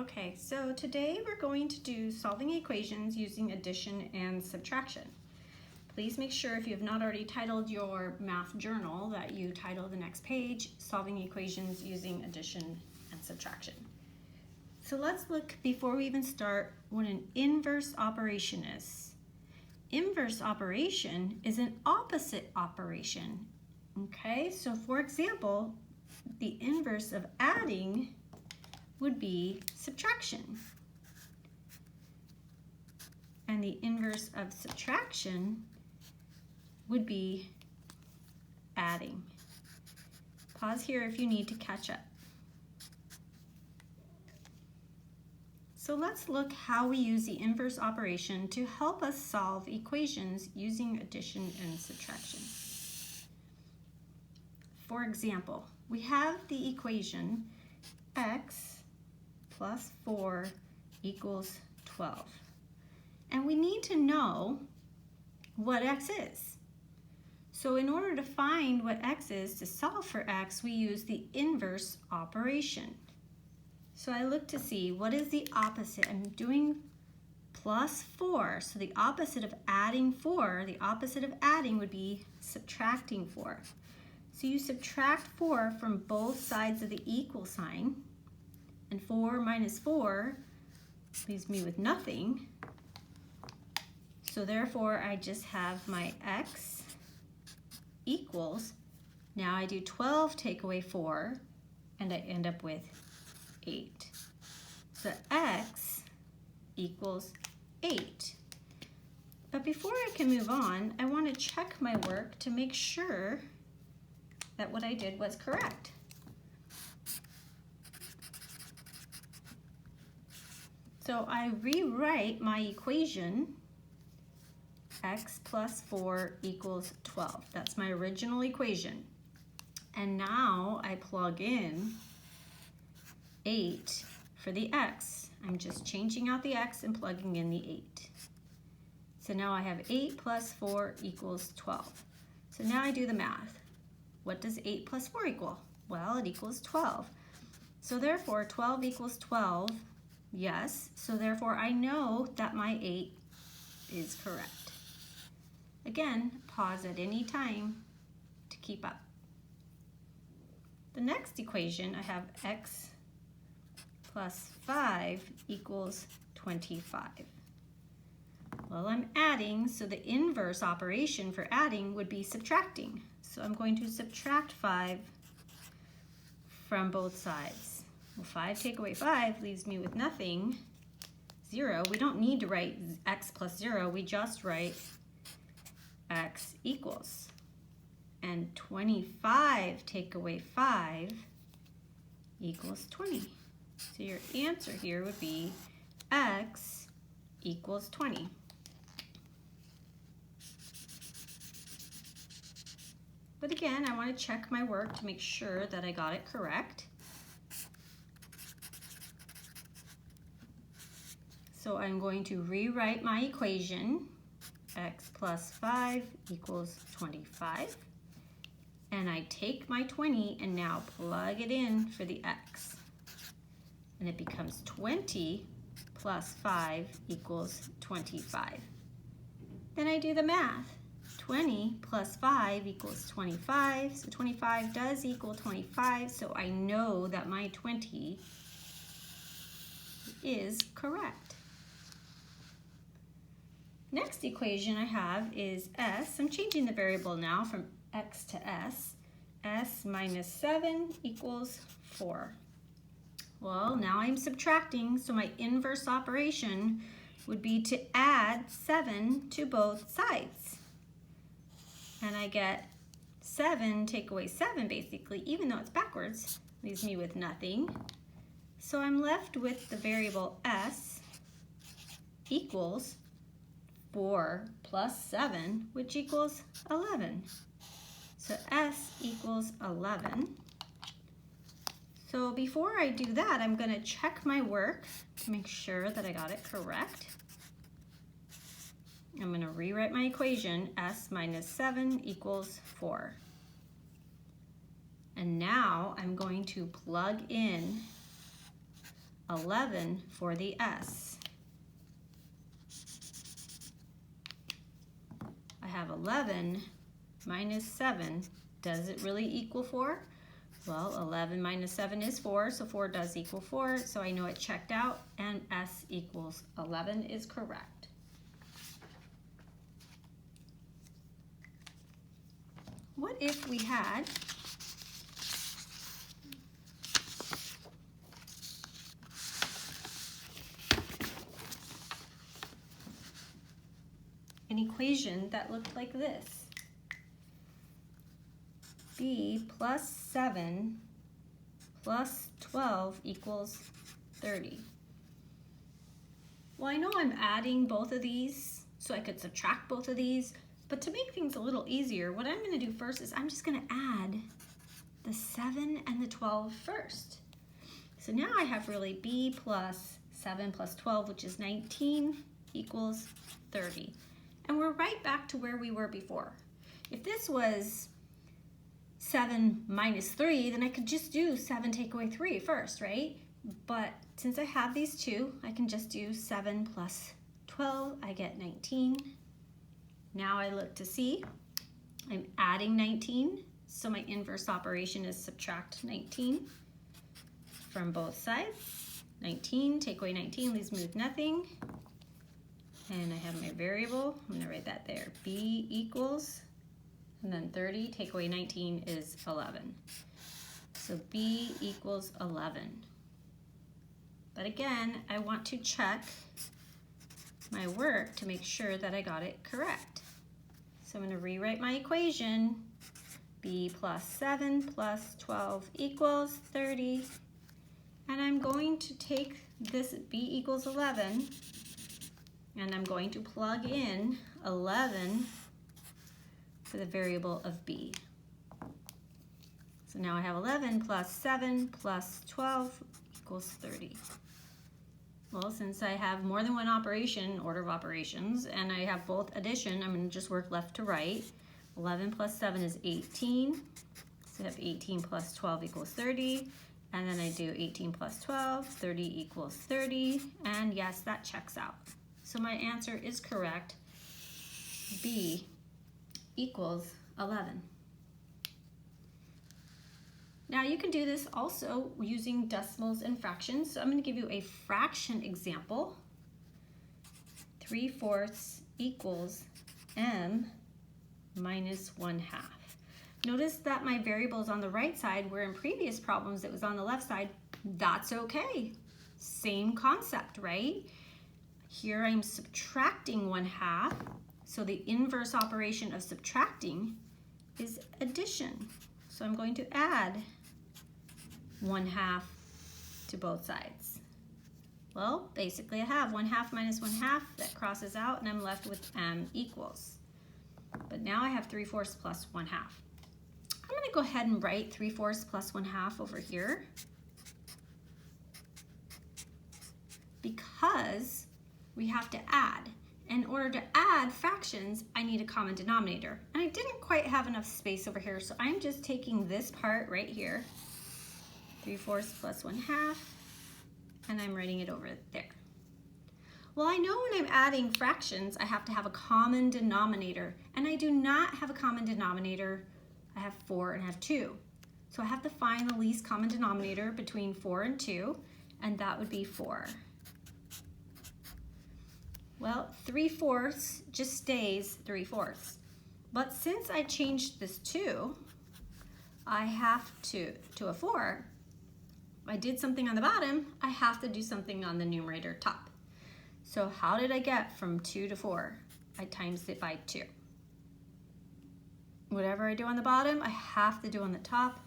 Okay, so today we're going to do solving equations using addition and subtraction. Please make sure if you have not already titled your math journal that you title the next page, Solving Equations Using Addition and Subtraction. So let's look, before we even start, what an inverse operation is. Inverse operation is an opposite operation. Okay, so for example, the inverse of adding would be subtraction. And the inverse of subtraction would be adding. Pause here if you need to catch up. So let's look how we use the inverse operation to help us solve equations using addition and subtraction. For example, we have the equation x plus 4 equals 12. And we need to know what x is. So in order to find what x is, to solve for x, we use the inverse operation. So I look to see what is the opposite. I'm doing plus 4. So the opposite of adding 4, the opposite of adding would be subtracting 4. So you subtract 4 from both sides of the equal sign. And 4 minus 4 leaves me with nothing. So therefore, I just have my x equals, now I do 12 take away 4, and I end up with 8. So x equals 8. But before I can move on, I want to check my work to make sure that what I did was correct. So I rewrite my equation, x plus 4 equals 12. That's my original equation. And now I plug in 8 for the x. I'm just changing out the x and plugging in the 8. So now I have 8 plus 4 equals 12. So now I do the math. What does 8 plus 4 equal? Well, it equals 12. So therefore, 12 equals 12. Yes, so therefore I know that my 8 is correct. Again, pause at any time to keep up. The next equation, I have x plus 5 equals 25. Well, I'm adding, so the inverse operation for adding would be subtracting. So I'm going to subtract 5 from both sides. Well, 5 take away 5 leaves me with nothing, 0. We don't need to write x plus 0, we just write x equals. And 25 take away 5 equals 20. So your answer here would be x equals 20. But again, I want to check my work to make sure that I got it correct. So I'm going to rewrite my equation, x plus 5 equals 25. And I take my 20 and now plug it in for the x. And it becomes 20 plus 5 equals 25. Then I do the math. 20 plus 5 equals 25. So 25 does equal 25. So I know that my 20 is correct. Next equation I have is s. I'm changing the variable now from x to s. S minus 7 equals 4. Well, now I'm subtracting, so my inverse operation would be to add 7 to both sides. And I get 7 take away 7 basically, even though it's backwards, leaves me with nothing. So I'm left with the variable s equals 4 plus 7, which equals 11. So s equals 11. So before I do that, I'm going to check my work to make sure that I got it correct. I'm going to rewrite my equation, s minus 7 equals 4. And now I'm going to plug in 11 for the S. I have 11 minus 7. Does it really equal 4? Well, 11 minus 7 is 4, so 4 does equal 4, so I know it checked out, and S equals 11 is correct. What if we had an equation that looked like this? B plus 7 plus 12 equals 30. Well, I know I'm adding both of these, so I could subtract both of these, but to make things a little easier, what I'm going to do first is I'm just going to add the 7 and the 12 first. So now I have really B plus 7 plus 12, which is 19, equals 30. And we're right back to where we were before. If this was 7 minus 3, then I could just do 7 take away 3 first, right? But since I have these two, I can just do 7 plus 12, I get 19. Now I look to see, I'm adding 19, so my inverse operation is subtract 19 from both sides. 19, take away 19 leaves me with nothing. And I have my variable, I'm gonna write that there, B equals, and then 30, take away 19 is 11. So B equals 11. But again, I want to check my work to make sure that I got it correct. So I'm going to rewrite my equation. B plus 7 plus 12 equals 30. And I'm going to take this B equals 11, and I'm going to plug in 11 for the variable of B. So now I have 11 plus 7 plus 12 equals 30. Well, since I have more than one operation, order of operations, and I have both addition, I'm going to just work left to right. 11 plus 7 is 18. So I have 18 plus 12 equals 30. And then I do 18 plus 12, 30 equals 30. And yes, that checks out. So my answer is correct. B equals 11. Now you can do this also using decimals and fractions. So I'm going to give you a fraction example. 3/4 equals m minus 1/2. Notice that my variable is on the right side, where in previous problems it was on the left side. That's okay. Same concept, right? Here I'm subtracting 1/2. So the inverse operation of subtracting is addition. So I'm going to add 1/2 to both sides. Well, basically I have 1/2 minus 1/2, that crosses out, and I'm left with m equals. But now I have 3/4 plus 1/2. I'm going to go ahead and write 3/4 plus 1/2 over here, because we have to add. In order to add fractions, I need a common denominator. And I didn't quite have enough space over here, so I'm just taking this part right here, 3/4 plus 1/2, and I'm writing it over there. Well, I know when I'm adding fractions, I have to have a common denominator, and I do not have a common denominator. I have 4 and I have 2. So I have to find the least common denominator between 4 and 2, and that would be 4. Well, 3/4 just stays 3/4. But since I changed this 2, I have to a 4. I did something on the bottom, I have to do something on the numerator top. So how did I get from 2 to 4? I times it by 2. Whatever I do on the bottom, I have to do on the top.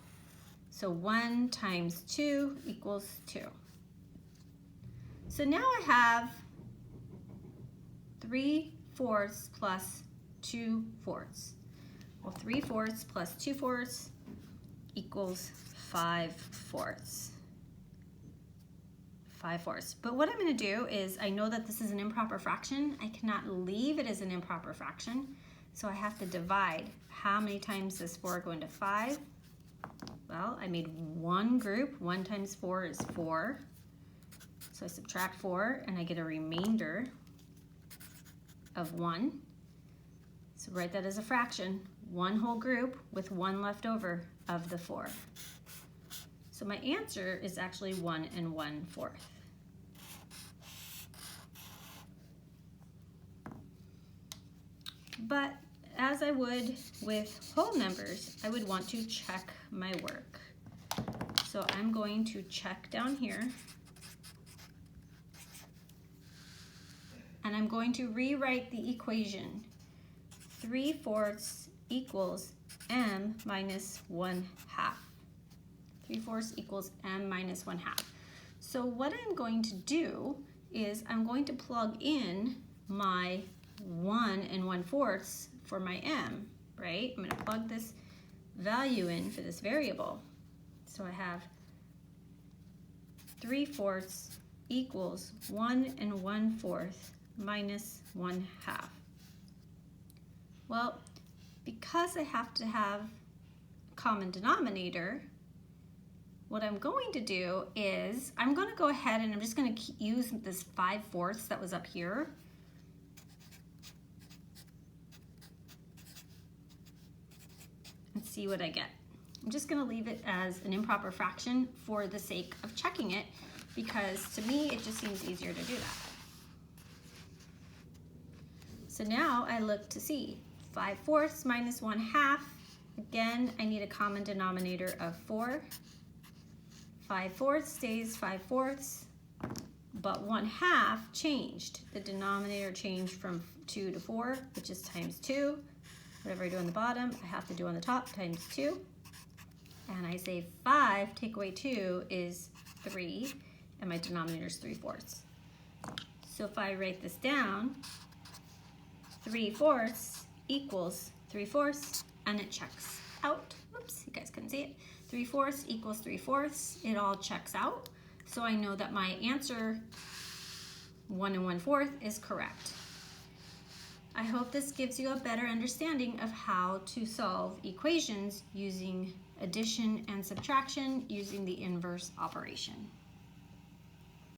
So 1 times 2 equals 2. So now I have 3/4 plus 2/4. Well, 3/4 plus 2/4 equals 5/4. 5/4. But what I'm going to do is, I know that this is an improper fraction. I cannot leave it as an improper fraction. So I have to divide. How many times does 4 go into 5? Well, I made one group. 1 times 4 is 4. So I subtract 4 and I get a remainder of 1. So write that as a fraction, 1 whole group with 1 left over of the 4. So my answer is actually 1 1/4. But as I would with whole numbers, I would want to check my work. So I'm going to check down here. And I'm going to rewrite the equation. 3/4 equals m minus 1/2. 3/4 equals m minus 1/2. So what I'm going to do is I'm going to plug in my 1 1/4 for my m, right? I'm going to plug this value in for this variable. So I have 3/4 equals 1 1/4 minus 1/2. Well, because I have to have a common denominator, what I'm going to do is I'm going to go ahead and I'm just going to use this 5/4 that was up here. And see what I get. I'm just going to leave it as an improper fraction for the sake of checking it, because to me it just seems easier to do that. So now I look to see 5/4 minus 1/2. Again, I need a common denominator of 4. 5/4 stays 5/4, but 1/2 changed. The denominator changed from 2 to 4, which is times 2. Whatever I do on the bottom, I have to do on the top, times 2. And I say 5 take away 2 is 3, and my denominator is 3/4. So if I write this down, 3/4 equals 3/4, and it checks out. Oops, you guys couldn't see it. 3/4 equals 3/4. It all checks out. So I know that my answer, 1 1/4, is correct. I hope this gives you a better understanding of how to solve equations using addition and subtraction using the inverse operation.